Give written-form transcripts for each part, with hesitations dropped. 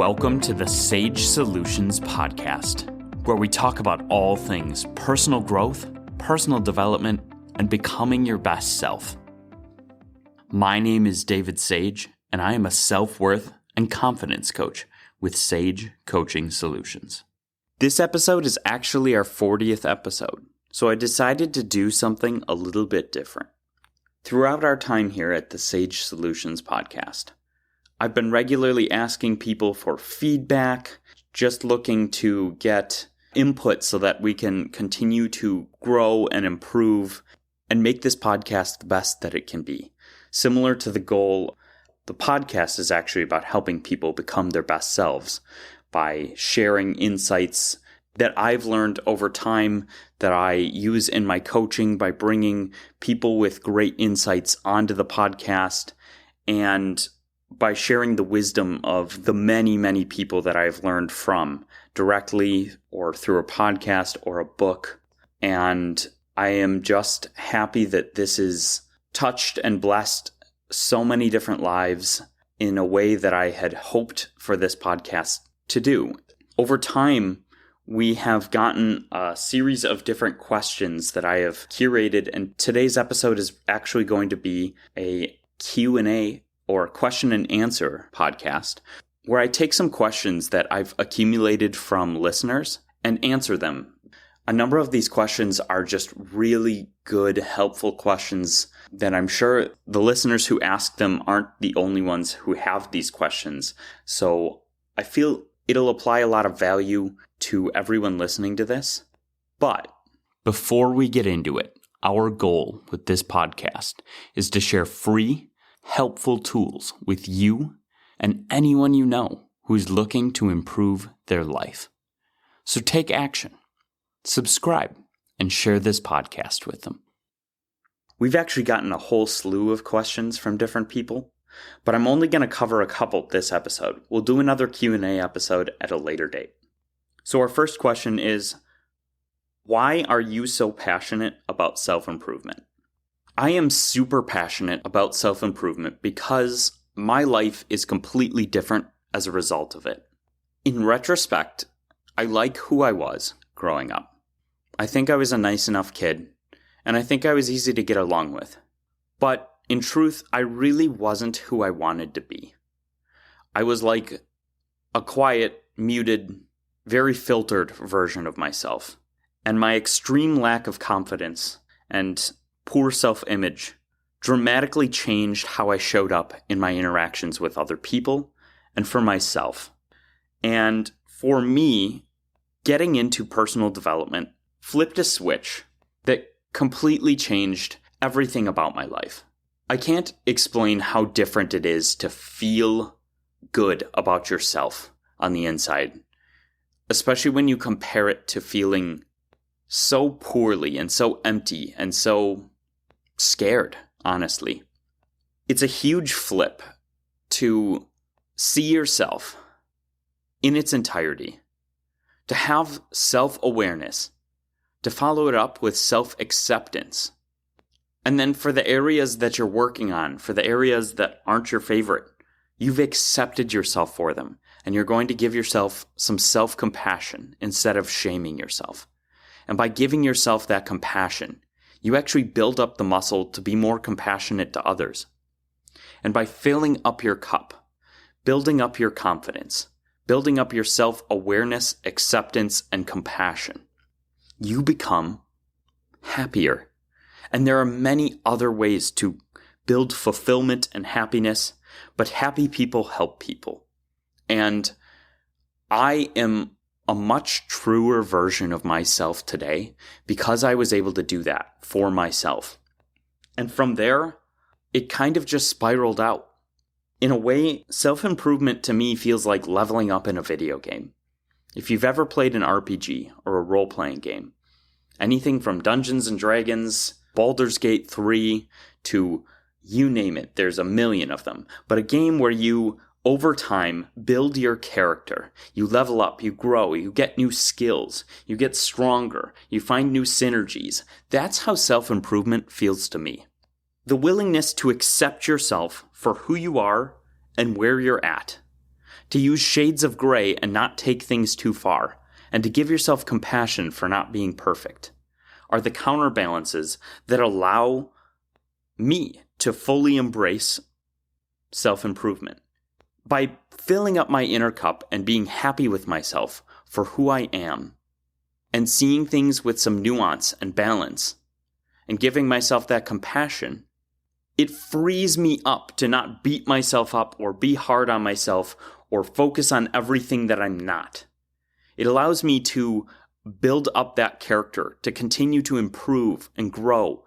Welcome to the Sage Solutions Podcast, where we talk about all things personal growth, personal development, and becoming your best self. My name is David Sage, and I am a self-worth and confidence coach with Sage Coaching Solutions. This episode is actually our 40th episode, so I decided to do something a little bit different. Throughout our time here at the Sage Solutions Podcast, I've been regularly asking people for feedback, just looking to get input so that we can continue to grow and improve and make this podcast the best that it can be. Similar to the goal, the podcast is actually about helping people become their best selves by sharing insights that I've learned over time that I use in my coaching by bringing people with great insights onto the podcast and by sharing the wisdom of the many, many people that I've learned from directly or through a podcast or a book. And I am just happy that this has touched and blessed so many different lives in a way that I had hoped for this podcast to do. Over time, we have gotten a series of different questions that I have curated, and today's episode is actually going to be a Q&A or question and answer podcast, where I take some questions that I've accumulated from listeners and answer them. A number of these questions are just really good, helpful questions that I'm sure the listeners who ask them aren't the only ones who have these questions. So I feel it'll apply a lot of value to everyone listening to this. But before we get into it, our goal with this podcast is to share free, helpful tools with you and anyone you know who's looking to improve their life. So take action, subscribe, and share this podcast with them. We've actually gotten a whole slew of questions from different people, but I'm only going to cover a couple this episode. We'll do another Q&A episode at a later date. So our first question is, why are you so passionate about self-improvement? I am super passionate about self-improvement because my life is completely different as a result of it. In retrospect, I like who I was growing up. I think I was a nice enough kid, and I think I was easy to get along with. But in truth, I really wasn't who I wanted to be. I was like a quiet, muted, very filtered version of myself. And my extreme lack of confidence and poor self-image dramatically changed how I showed up in my interactions with other people and for myself. And for me, getting into personal development flipped a switch that completely changed everything about my life. I can't explain how different it is to feel good about yourself on the inside, especially when you compare it to feeling so poorly and so empty and so scared, honestly. It's a huge flip to see yourself in its entirety, to have self-awareness, to follow it up with self-acceptance, and then for the areas that you're working on, for the areas that aren't your favorite, you've accepted yourself for them, and you're going to give yourself some self-compassion instead of shaming yourself. And by giving yourself that compassion, you actually build up the muscle to be more compassionate to others. And by filling up your cup, building up your confidence, building up your self-awareness, acceptance, and compassion, you become happier. And there are many other ways to build fulfillment and happiness, but happy people help people. And I am a much truer version of myself today because I was able to do that for myself. And from there, it kind of just spiraled out. In a way, self-improvement to me feels like leveling up in a video game. If you've ever played an RPG or a role-playing game, anything from Dungeons and Dragons, Baldur's Gate 3, to you name it, there's a million of them. But a game where you over time, build your character. You level up, you grow, you get new skills, you get stronger, you find new synergies. That's how self-improvement feels to me. The willingness to accept yourself for who you are and where you're at. to use shades of gray and not take things too far, and to give yourself compassion for not being perfect, are the counterbalances that allow me to fully embrace self-improvement. By filling up my inner cup and being happy with myself for who I am, and seeing things with some nuance and balance, and giving myself that compassion, it frees me up to not beat myself up or be hard on myself or focus on everything that I'm not. It allows me to build up that character, to continue to improve and grow.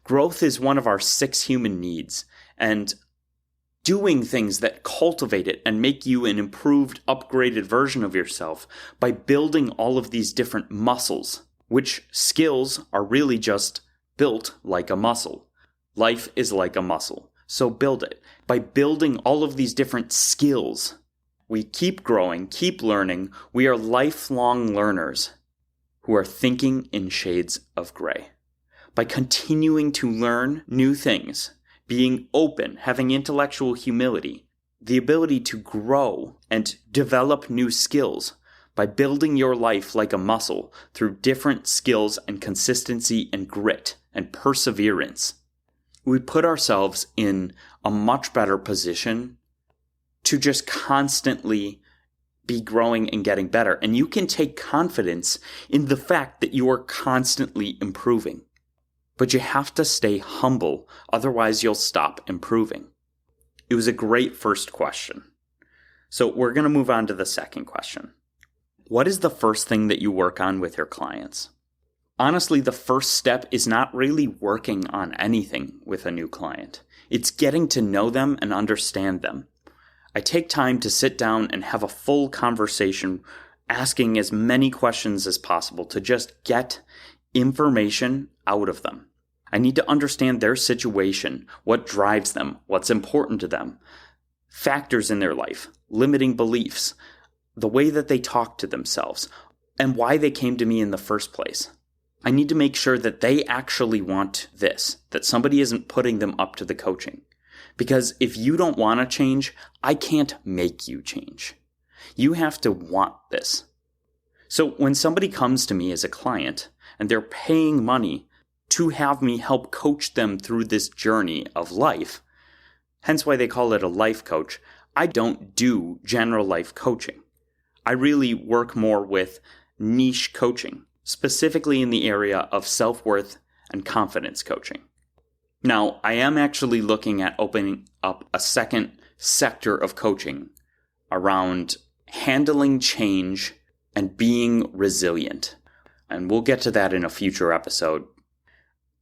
Growth is one of our 6 human needs, and doing things that cultivate it and make you an improved, upgraded version of yourself by building all of these different muscles, which skills are really just built like a muscle. Life is like a muscle, so build it. By building all of these different skills, we keep growing, keep learning. We are lifelong learners who are thinking in shades of gray. By continuing to learn new things, being open, having intellectual humility, the ability to grow and develop new skills, by building your life like a muscle through different skills and consistency and grit and perseverance, we put ourselves in a much better position to just constantly be growing and getting better. And you can take confidence in the fact that you are constantly improving. But you have to stay humble, otherwise you'll stop improving. It was a great first question. So we're going to move on to the second question. What is the first thing that you work on with your clients? Honestly, the first step is not really working on anything with a new client. It's getting to know them and understand them. I take time to sit down and have a full conversation, asking as many questions as possible to just get information out of them. I need to understand their situation, what drives them, what's important to them, factors in their life, limiting beliefs, the way that they talk to themselves, and why they came to me in the first place. I need to make sure that they actually want this, that somebody isn't putting them up to the coaching. Because if you don't want to change, I can't make you change. You have to want this. So when somebody comes to me as a client and they're paying money to have me help coach them through this journey of life, hence why they call it a life coach, I don't do general life coaching. I really work more with niche coaching, specifically in the area of self-worth and confidence coaching. Now, I am actually looking at opening up a second sector of coaching around handling change and being resilient. And we'll get to that in a future episode.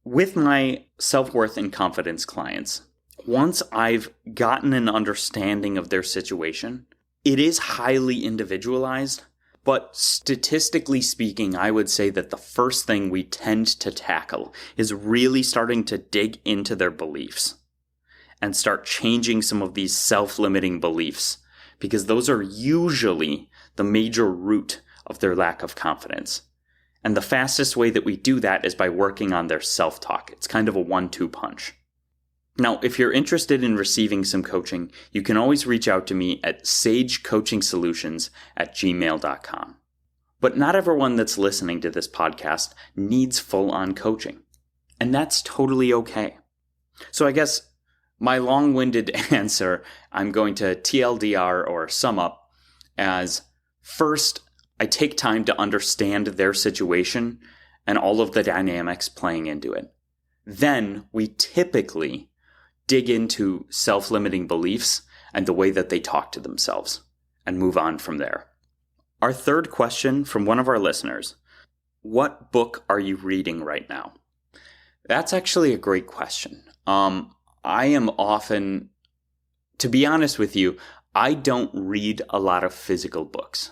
With my self-worth and confidence clients, once I've gotten an understanding of their situation, it is highly individualized. But statistically speaking, I would say that the first thing we tend to tackle is really starting to dig into their beliefs and start changing some of these self-limiting beliefs, because those are usually the major root of their lack of confidence. And the fastest way that we do that is by working on their self-talk. It's kind of a 1-2 punch. Now, if you're interested in receiving some coaching, you can always reach out to me at sagecoachingsolutions@gmail.com. But not everyone that's listening to this podcast needs full-on coaching, and that's totally okay. So I guess my long-winded answer, I'm going to TLDR or sum up as, first, I take time to understand their situation and all of the dynamics playing into it. Then we typically dig into self-limiting beliefs and the way that they talk to themselves and move on from there. Our third question from one of our listeners: what book are you reading right now? That's actually a great question. I am often, to be honest with you, I don't read a lot of physical books.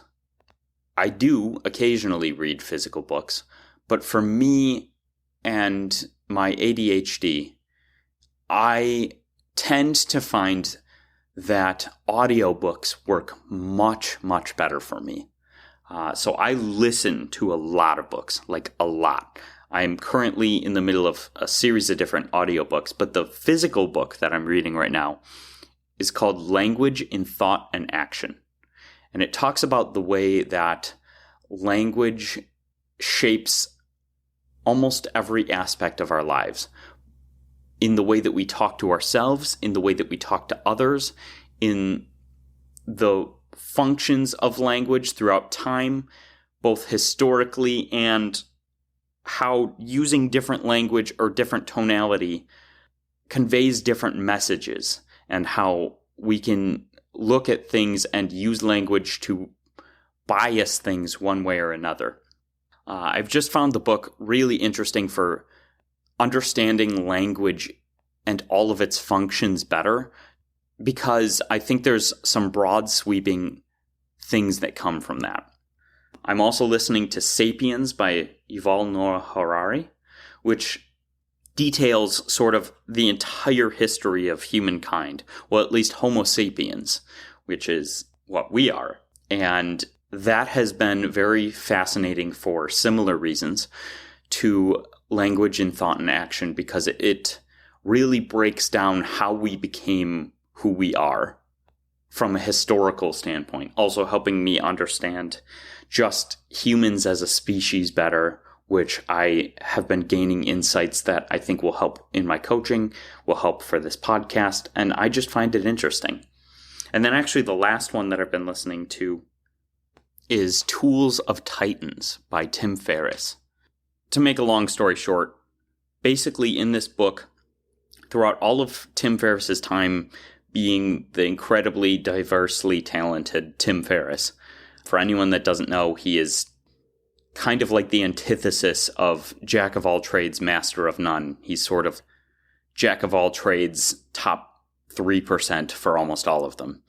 I do occasionally read physical books, but for me and my ADHD, I tend to find that audiobooks work much, much better for me. So I listen to a lot of books, like a lot. I'm currently in the middle of a series of different audiobooks, but the physical book that I'm reading right now is called Language in Thought and Action. And it talks about the way that language shapes almost every aspect of our lives. In the way that we talk to ourselves, in the way that we talk to others, in the functions of language throughout time, both historically and how using different language or different tonality conveys different messages, and how we can look at things and use language to bias things one way or another. I've just found the book really interesting for understanding language and all of its functions better, because I think there's some broad sweeping things that come from that. I'm also listening to Sapiens by Yuval Noah Harari, which details sort of the entire history of humankind, well, at least Homo sapiens, which is what we are. And that has been very fascinating for similar reasons to language in thought and action, because it really breaks down how we became who we are from a historical standpoint, also helping me understand just humans as a species better, which I have been gaining insights that I think will help in my coaching, will help for this podcast, and I just find it interesting. And then actually the last one that I've been listening to is Tools of Titans by Tim Ferriss. To make a long story short, basically in this book, throughout all of Tim Ferriss's time being the incredibly diversely talented Tim Ferriss, for anyone that doesn't know, he is kind of like the antithesis of jack of all trades, master of none. He's sort of jack of all trades, top 3% for almost all of them.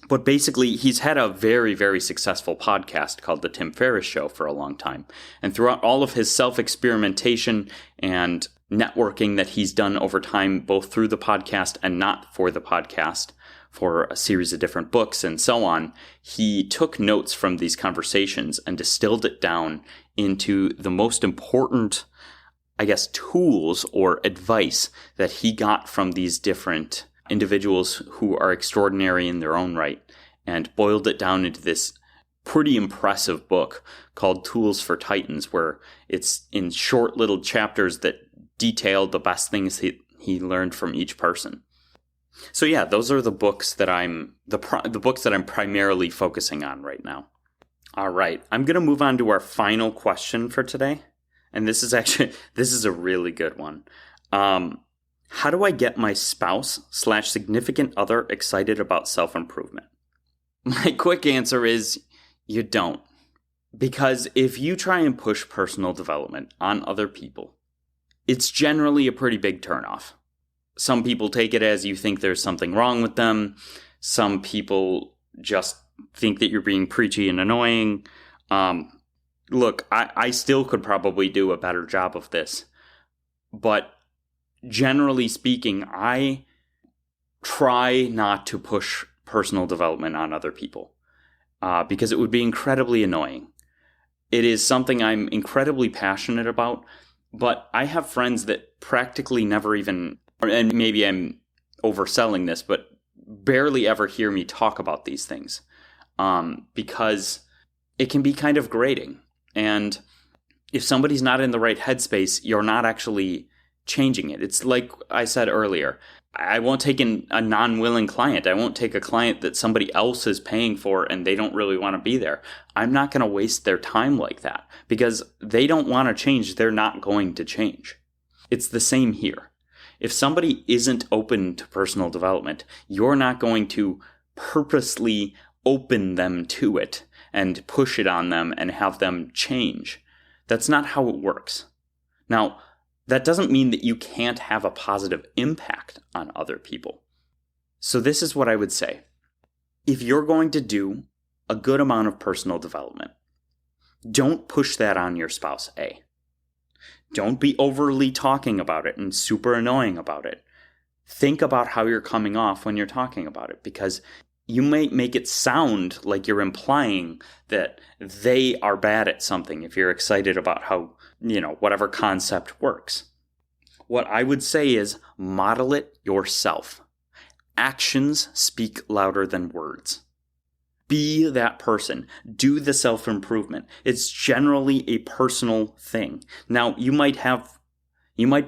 But basically, he's had a very, very successful podcast called The Tim Ferriss Show for a long time. And throughout all of his self-experimentation and networking that he's done over time, both through the podcast and not for the podcast, for a series of different books and so on, he took notes from these conversations and distilled it down into the most important, I guess, tools or advice that he got from these different individuals who are extraordinary in their own right, and boiled it down into this pretty impressive book called Tools for Titans, where it's in short little chapters that detail the best things he learned from each person. So yeah, those are the books that the books that I'm primarily focusing on right now. All right, I'm going to move on to our final question for today, and this is a really good one. How do I get my spouse/significant other excited about self-improvement? My quick answer is you don't. Because if you try and push personal development on other people, it's generally a pretty big turnoff. Some people take it as you think there's something wrong with them. Some people just think that you're being preachy and annoying. Look, I still could probably do a better job of this. But generally speaking, I try not to push personal development on other people because it would be incredibly annoying. It is something I'm incredibly passionate about, but I have friends that practically never even, and maybe I'm overselling this, but barely ever hear me talk about these things because it can be kind of grating. And if somebody's not in the right headspace, you're not actually changing it. It's like I said earlier, I won't take a non-willing client. I won't take a client that somebody else is paying for and they don't really want to be there. I'm not going to waste their time like that because they don't want to change. They're not going to change. It's the same here. If somebody isn't open to personal development, you're not going to purposely open them to it and push it on them and have them change. That's not how it works. Now, that doesn't mean that you can't have a positive impact on other people. So this is what I would say. If you're going to do a good amount of personal development, don't push that on your spouse, A. Don't be overly talking about it and super annoying about it. Think about how you're coming off when you're talking about it, because you may make it sound like you're implying that they are bad at something if you're excited about how, whatever concept works. What I would say is model it yourself. Actions speak louder than words. Be that person. Do the self-improvement. It's generally a personal thing. Now, you might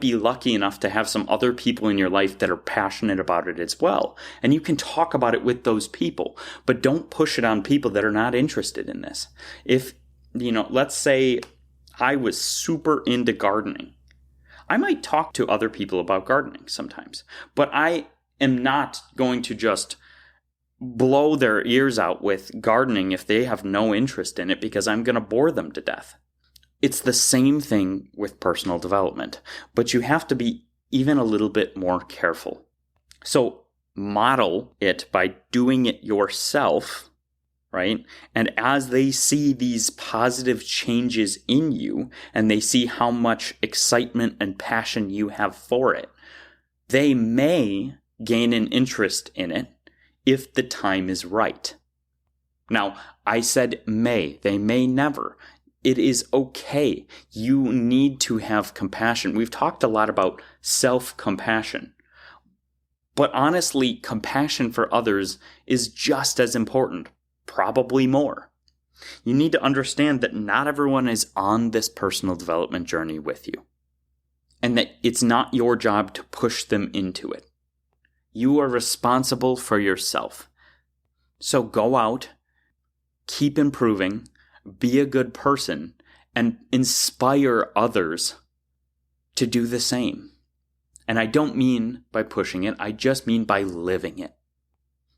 be lucky enough to have some other people in your life that are passionate about it as well. And you can talk about it with those people, but don't push it on people that are not interested in this. If, let's say I was super into gardening. I might talk to other people about gardening sometimes, but I am not going to just blow their ears out with gardening if they have no interest in it, because I'm going to bore them to death. It's the same thing with personal development, but you have to be even a little bit more careful. So model it by doing it yourself, right? And as they see these positive changes in you, and they see how much excitement and passion you have for it, they may gain an interest in it if the time is right. Now, I said may. They may never. It is okay. You need to have compassion. We've talked a lot about self-compassion. But honestly, compassion for others is just as important, probably more. You need to understand that not everyone is on this personal development journey with you, and that it's not your job to push them into it. You are responsible for yourself. So go out, keep improving, be a good person, and inspire others to do the same. And I don't mean by pushing it, I just mean by living it.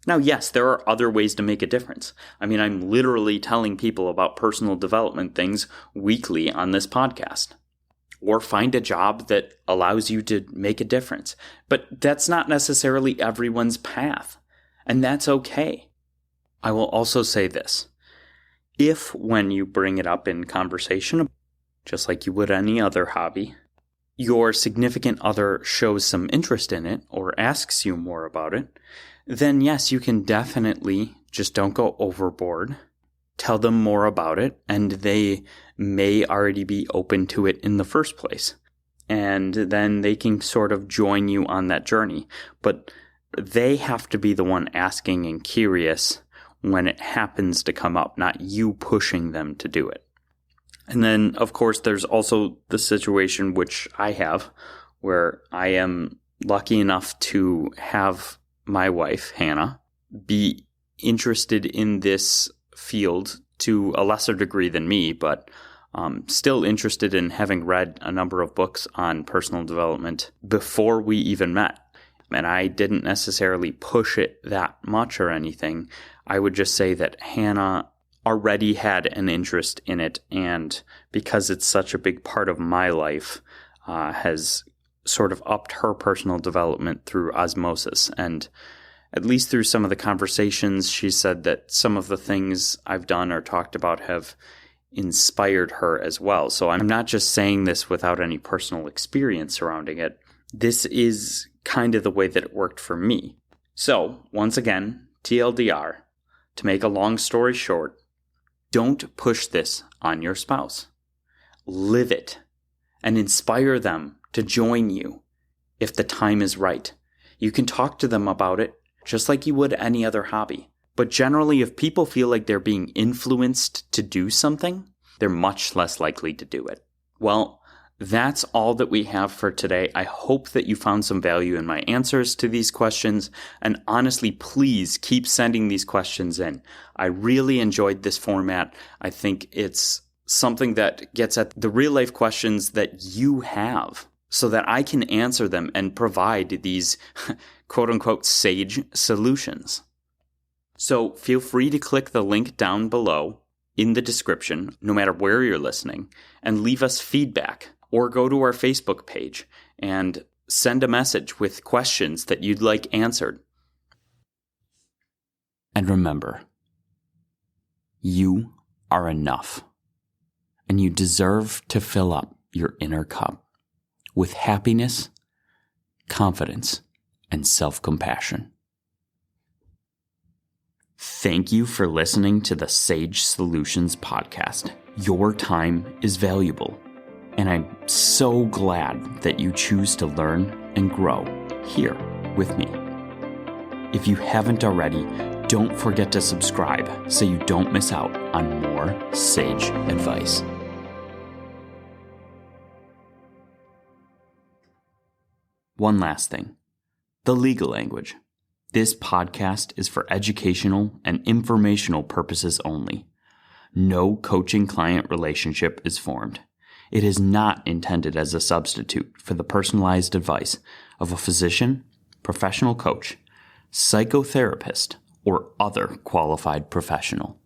Now, yes, there are other ways to make a difference. I mean, I'm literally telling people about personal development things weekly on this podcast. Or find a job that allows you to make a difference. But that's not necessarily everyone's path, and that's okay. I will also say this. If when you bring it up in conversation, just like you would any other hobby, your significant other shows some interest in it or asks you more about it, then yes, you can definitely just don't go overboard. Tell them more about it, and they may already be open to it in the first place. And then they can sort of join you on that journey. But they have to be the one asking and curious when it happens to come up, not you pushing them to do it. And then, of course, there's also the situation which I have, where I am lucky enough to have my wife, Hannah, be interested in this field to a lesser degree than me, but still interested in having read a number of books on personal development before we even met. And I didn't necessarily push it that much or anything. I would just say that Hannah already had an interest in it, and because it's such a big part of my life, has sort of upped her personal development through osmosis. And at least through some of the conversations, she said that some of the things I've done or talked about have inspired her as well. So I'm not just saying this without any personal experience surrounding it. This is kind of the way that it worked for me. So, once again, TLDR, to make a long story short, don't push this on your spouse. Live it and inspire them to join you if the time is right. You can talk to them about it just like you would any other hobby. But generally, if people feel like they're being influenced to do something, they're much less likely to do it. Well, that's all that we have for today. I hope that you found some value in my answers to these questions. And honestly, please keep sending these questions in. I really enjoyed this format. I think it's something that gets at the real life questions that you have so that I can answer them and provide these quote unquote sage solutions. So feel free to click the link down below in the description, no matter where you're listening, and leave us feedback, or go to our Facebook page and send a message with questions that you'd like answered. And remember, you are enough, and you deserve to fill up your inner cup with happiness, confidence, and self-compassion. Thank you for listening to the Sage Solutions podcast. Your time is valuable, and I'm so glad that you choose to learn and grow here with me. If you haven't already, don't forget to subscribe so you don't miss out on more sage advice. One last thing. The legal language. This podcast is for educational and informational purposes only. No coaching-client relationship is formed. It is not intended as a substitute for the personalized advice of a physician, professional coach, psychotherapist, or other qualified professional.